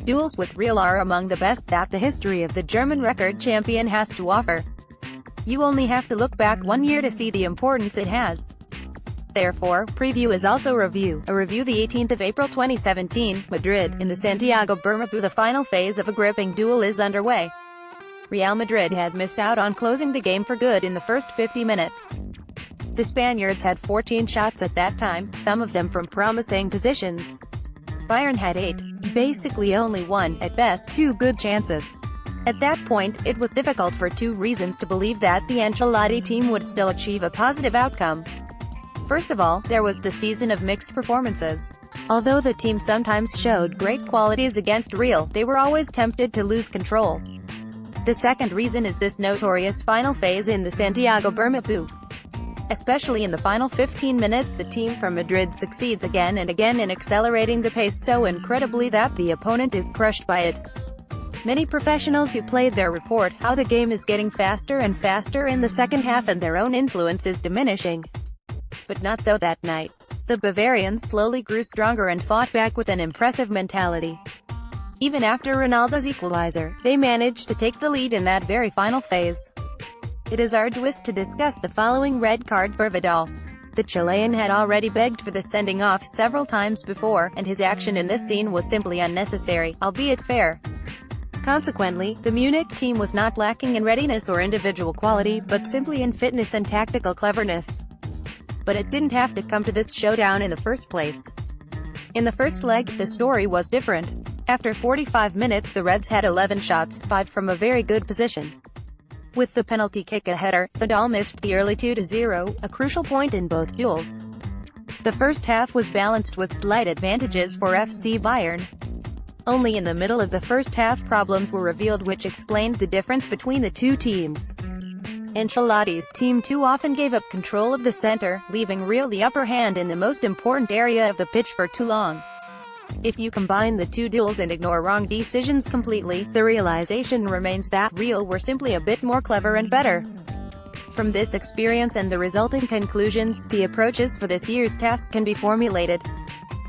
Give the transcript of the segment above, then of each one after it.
duels with Real are among the best that the history of the German record champion has to offer. You only have to look back 1 year to see the importance it has. Therefore, preview is also review. A review the 18th of April 2017, Madrid, in the Santiago Bernabeu. The final phase of a gripping duel is underway. Real Madrid had missed out on closing the game for good in the first 50 minutes. The Spaniards had 14 shots at that time, some of them from promising positions. Bayern had 8, basically only 1, at best 2 good chances. At that point, it was difficult for 2 reasons to believe that the Ancelotti team would still achieve a positive outcome. First of all, there was the season of mixed performances. Although the team sometimes showed great qualities against Real, they were always tempted to lose control. The second reason is this notorious final phase in the Santiago Bernabeu. Especially in the final 15 minutes, the team from Madrid succeeds again and again in accelerating the pace so incredibly that the opponent is crushed by it. Many professionals who played there report how the game is getting faster and faster in the second half and their own influence is diminishing. But not so that night. The Bavarians slowly grew stronger and fought back with an impressive mentality. Even after Ronaldo's equalizer, they managed to take the lead in that very final phase. It is arduous to discuss the following red card for Vidal. The Chilean had already begged for the sending off several times before, and his action in this scene was simply unnecessary, albeit fair. Consequently, the Munich team was not lacking in readiness or individual quality, but simply in fitness and tactical cleverness. But it didn't have to come to this showdown in the first place. In the first leg, the story was different. After 45 minutes the Reds had 11 shots, 5 from a very good position. With the penalty kick a header, Vidal missed the early 2-0, a crucial point in both duels. The first half was balanced with slight advantages for FC Bayern. Only in the middle of the first half problems were revealed which explained the difference between the two teams. Ancelotti's team too often gave up control of the center, leaving Real the upper hand in the most important area of the pitch for too long. If you combine the two duels and ignore wrong decisions completely, the realization remains that Real were simply a bit more clever and better. From this experience and the resulting conclusions, the approaches for this year's task can be formulated.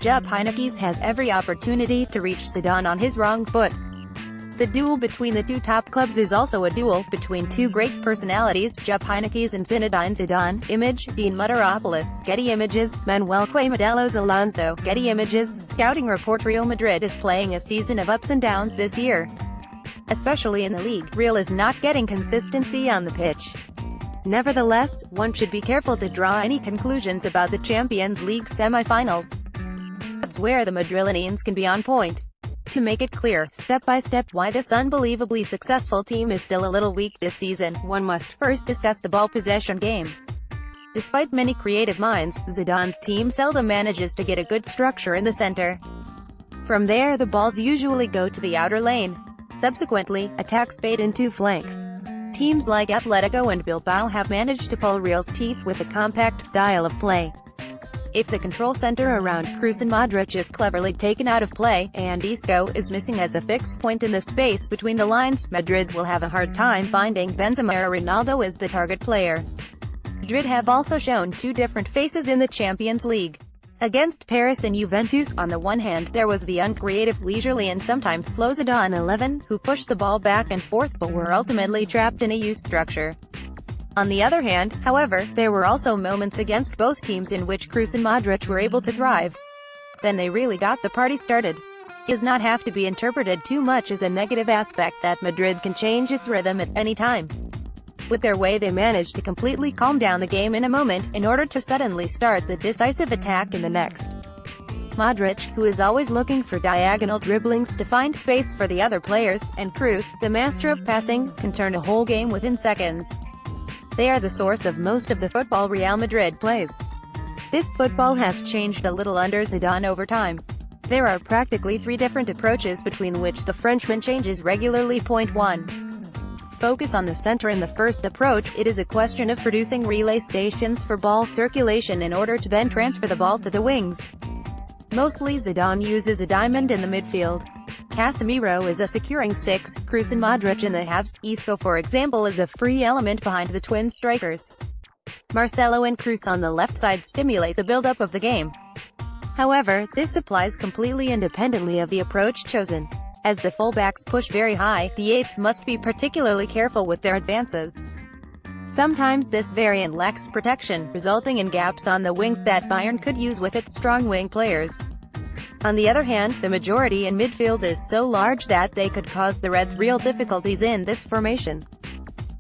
Jupp Heynckes has every opportunity to reach Zidane on his wrong foot. The duel between the two top clubs is also a duel between two great personalities, Jupp Heynckes and Zinedine Zidane. Image, Dean Mutaropoulos. Getty Images, Manuel Quemedelos Alonso. Getty Images. Scouting report. Real Madrid is playing a season of ups and downs this year. Especially in the league, Real is not getting consistency on the pitch. Nevertheless, one should be careful to draw any conclusions about the Champions League semi-finals. That's where the Madrilenians can be on point. To make it clear, step by step, why this unbelievably successful team is still a little weak this season, one must first discuss the ball possession game. Despite many creative minds, Zidane's team seldom manages to get a good structure in the center. From there the balls usually go to the outer lane. Subsequently, attacks fade in two flanks. Teams like Atletico and Bilbao have managed to pull Real's teeth with a compact style of play. If the control center around Kroos and Modric is cleverly taken out of play, and Isco is missing as a fixed point in the space between the lines, Madrid will have a hard time finding Benzema or Ronaldo as the target player. Madrid have also shown two different faces in the Champions League. Against Paris and Juventus, on the one hand, there was the uncreative, leisurely and sometimes slow Zidane 11, who pushed the ball back and forth but were ultimately trapped in a youth structure. On the other hand, however, there were also moments against both teams in which Kroos and Modric were able to thrive. Then they really got the party started. It does not have to be interpreted too much as a negative aspect that Madrid can change its rhythm at any time. With their way they managed to completely calm down the game in a moment, in order to suddenly start the decisive attack in the next. Modric, who is always looking for diagonal dribblings to find space for the other players, and Kroos, the master of passing, can turn a whole game within seconds. They are the source of most of the football Real Madrid plays. This football has changed a little under Zidane over time. There are practically 3 different approaches between which the Frenchman changes regularly. Point 1. Focus on the center. In the first approach, it is a question of producing relay stations for ball circulation in order to then transfer the ball to the wings. Mostly Zidane uses a diamond in the midfield. Casemiro is a securing 6, Kroos and Modric in the halves, Isco for example is a free element behind the twin strikers. Marcelo and Kroos on the left side stimulate the build-up of the game. However, this applies completely independently of the approach chosen. As the fullbacks push very high, the eights must be particularly careful with their advances. Sometimes this variant lacks protection, resulting in gaps on the wings that Bayern could use with its strong wing players. On the other hand, the majority in midfield is so large that they could cause the Reds real difficulties in this formation.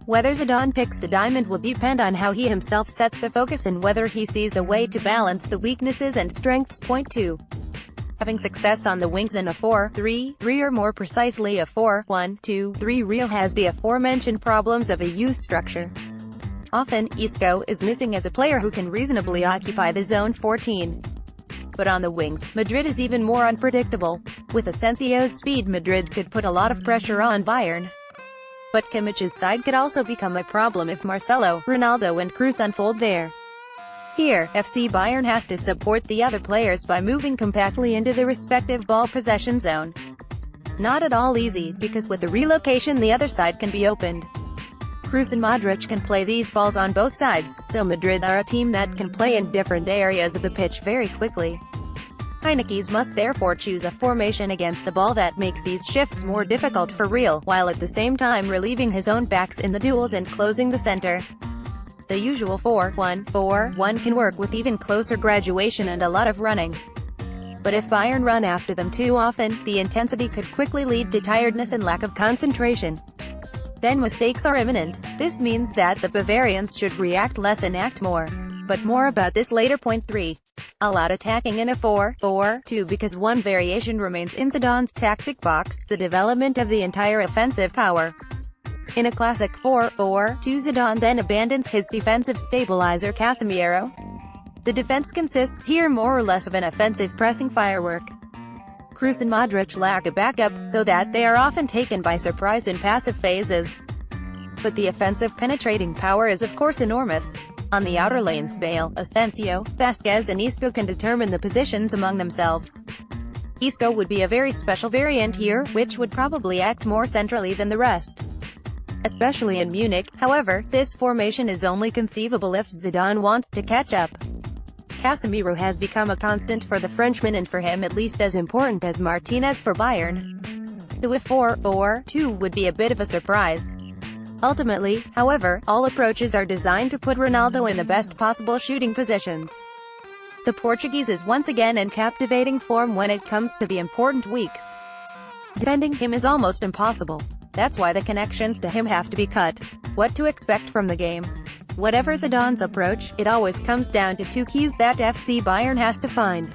Whether Zidane picks the diamond will depend on how he himself sets the focus and whether he sees a way to balance the weaknesses and strengths. Point 2. Having success on the wings in a 4-3-3 or more precisely a 4-1-2-3 Real has the aforementioned problems of a U structure. Often, Isco is missing as a player who can reasonably occupy the zone 14. But on the wings, Madrid is even more unpredictable. With Asensio's speed, Madrid could put a lot of pressure on Bayern. But Kimmich's side could also become a problem if Marcelo, Ronaldo and Kroos unfold there. Here, FC Bayern has to support the other players by moving compactly into the respective ball possession zone. Not at all easy, because with the relocation the other side can be opened. Kroos and Modric can play these balls on both sides, so Madrid are a team that can play in different areas of the pitch very quickly. Heineke's must therefore choose a formation against the ball that makes these shifts more difficult for Real, while at the same time relieving his own backs in the duels and closing the center. The usual 4-1-4-1 can work with even closer graduation and a lot of running. But if Bayern run after them too often, the intensity could quickly lead to tiredness and lack of concentration. Then mistakes are imminent. This means that the Bavarians should react less and act more. But more about this later. Point 3. Allowed attacking in a 4-4-2 because one variation remains in Zidane's tactic box, the development of the entire offensive power. In a classic 4-4-2 Zidane then abandons his defensive stabilizer Casemiro. The defense consists here more or less of an offensive pressing firework. Kroos and Modric lack a backup, so that they are often taken by surprise in passive phases. But the offensive penetrating power is of course enormous. On the outer lanes Bale, Asensio, Vasquez and Isco can determine the positions among themselves. Isco would be a very special variant here, which would probably act more centrally than the rest. Especially in Munich, however, this formation is only conceivable if Zidane wants to catch up. Casemiro has become a constant for the Frenchman and for him at least as important as Martinez for Bayern. So if 4-4-2 would be a bit of a surprise. Ultimately, however, all approaches are designed to put Ronaldo in the best possible shooting positions. The Portuguese is once again in captivating form when it comes to the important weeks. Defending him is almost impossible. That's why the connections to him have to be cut. What to expect from the game? Whatever Zidane's approach, it always comes down to two keys that FC Bayern has to find.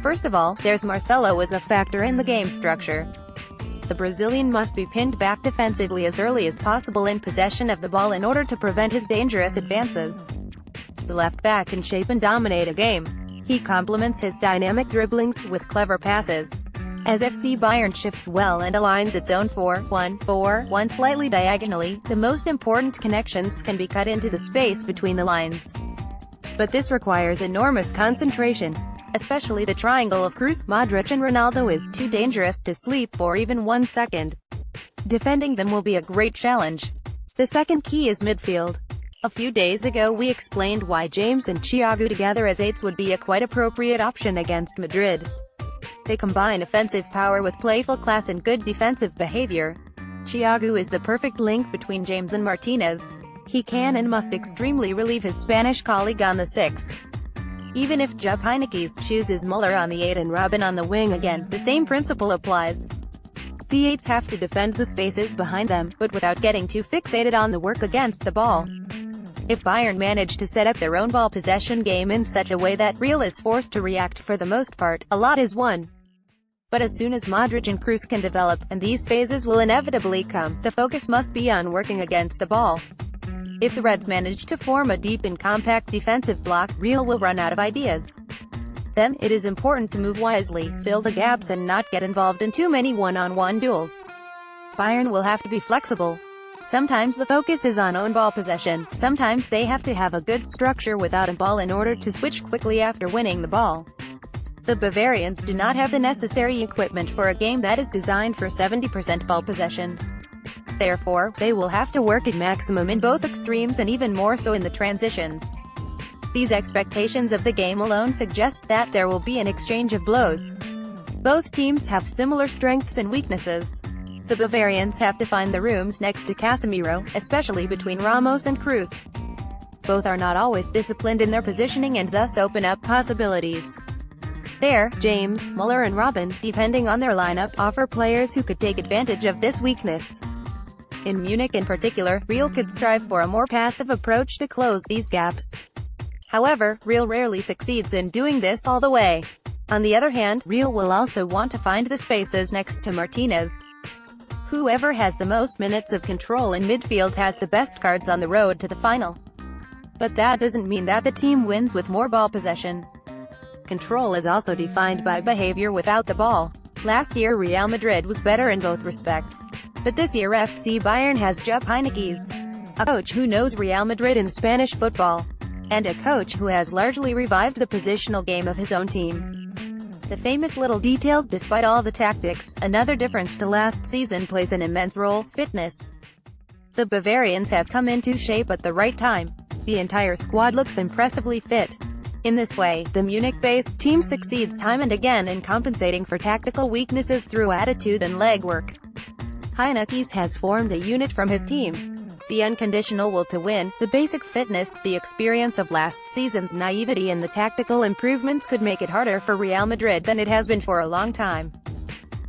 First of all, there's Marcelo as a factor in the game structure. The Brazilian must be pinned back defensively as early as possible in possession of the ball in order to prevent his dangerous advances. The left back can shape and dominate a game. He complements his dynamic dribblings with clever passes. As FC Bayern shifts well and aligns its own 4-1-4-1 slightly diagonally, the most important connections can be cut into the space between the lines. But this requires enormous concentration. Especially the triangle of Kroos, Modric and Ronaldo is too dangerous to sleep for even 1 second. Defending them will be a great challenge. The second key is midfield. A few days ago we explained why James and Thiago together as eights would be a quite appropriate option against Madrid. They combine offensive power with playful class and good defensive behavior. Thiago is the perfect link between James and Martinez. He can and must extremely relieve his Spanish colleague on the 6th. Even if Jupp Heynckes chooses Müller on the 8 and Robben on the wing again, the same principle applies. The 8s have to defend the spaces behind them, but without getting too fixated on the work against the ball. If Bayern manage to set up their own ball possession game in such a way that Real is forced to react for the most part, a lot is won. But as soon as Modric and Kroos can develop, and these phases will inevitably come, the focus must be on working against the ball. If the Reds manage to form a deep and compact defensive block, Real will run out of ideas. Then, it is important to move wisely, fill the gaps and not get involved in too many one-on-one duels. Bayern will have to be flexible. Sometimes the focus is on own ball possession, sometimes they have to have a good structure without a ball in order to switch quickly after winning the ball. The Bavarians do not have the necessary equipment for a game that is designed for 70% ball possession. Therefore, they will have to work at maximum in both extremes and even more so in the transitions. These expectations of the game alone suggest that there will be an exchange of blows. Both teams have similar strengths and weaknesses. The Bavarians have to find the rooms next to Casemiro, especially between Ramos and Kroos. Both are not always disciplined in their positioning and thus open up possibilities. There, James, Muller and Robben, depending on their lineup, offer players who could take advantage of this weakness. In Munich in particular, Real could strive for a more passive approach to close these gaps. However, Real rarely succeeds in doing this all the way. On the other hand, Real will also want to find the spaces next to Martinez. Whoever has the most minutes of control in midfield has the best cards on the road to the final. But that doesn't mean that the team wins with more ball possession. Control is also defined by behavior without the ball. Last year Real Madrid was better in both respects. But this year FC Bayern has Jupp Heynckes, a coach who knows Real Madrid and Spanish football, and a coach who has largely revived the positional game of his own team. The famous little details despite all the tactics. Another difference to last season plays an immense role: fitness. The Bavarians have come into shape at the right time. The entire squad looks impressively fit. In this way, the Munich-based team succeeds time and again in compensating for tactical weaknesses through attitude and legwork. Heynckes has formed a unit from his team. The unconditional will to win, the basic fitness, the experience of last season's naivety and the tactical improvements could make it harder for Real Madrid than it has been for a long time.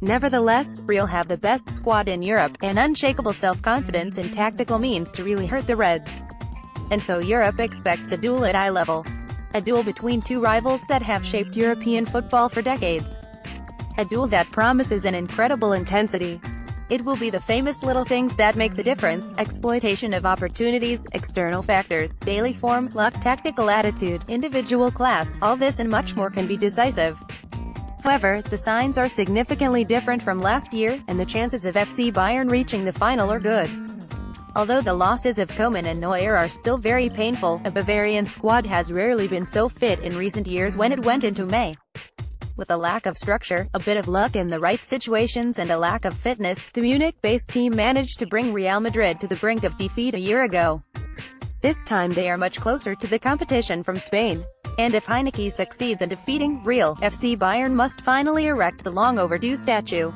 Nevertheless, Real have the best squad in Europe, and unshakable self-confidence and tactical means to really hurt the Reds. And so Europe expects a duel at eye level. A duel between two rivals that have shaped European football for decades. A duel that promises an incredible intensity. It will be the famous little things that make the difference: exploitation of opportunities, external factors, daily form, luck, tactical attitude, individual class. All this and much more can be decisive. However, the signs are significantly different from last year, and the chances of FC Bayern reaching the final are good. Although the losses of Koeman and Neuer are still very painful, a Bavarian squad has rarely been so fit in recent years when it went into May. With a lack of structure, a bit of luck in the right situations and a lack of fitness, the Munich-based team managed to bring Real Madrid to the brink of defeat a year ago. This time they are much closer to the competition from Spain. And if Heynckes succeeds in defeating Real, FC Bayern must finally erect the long-overdue statue.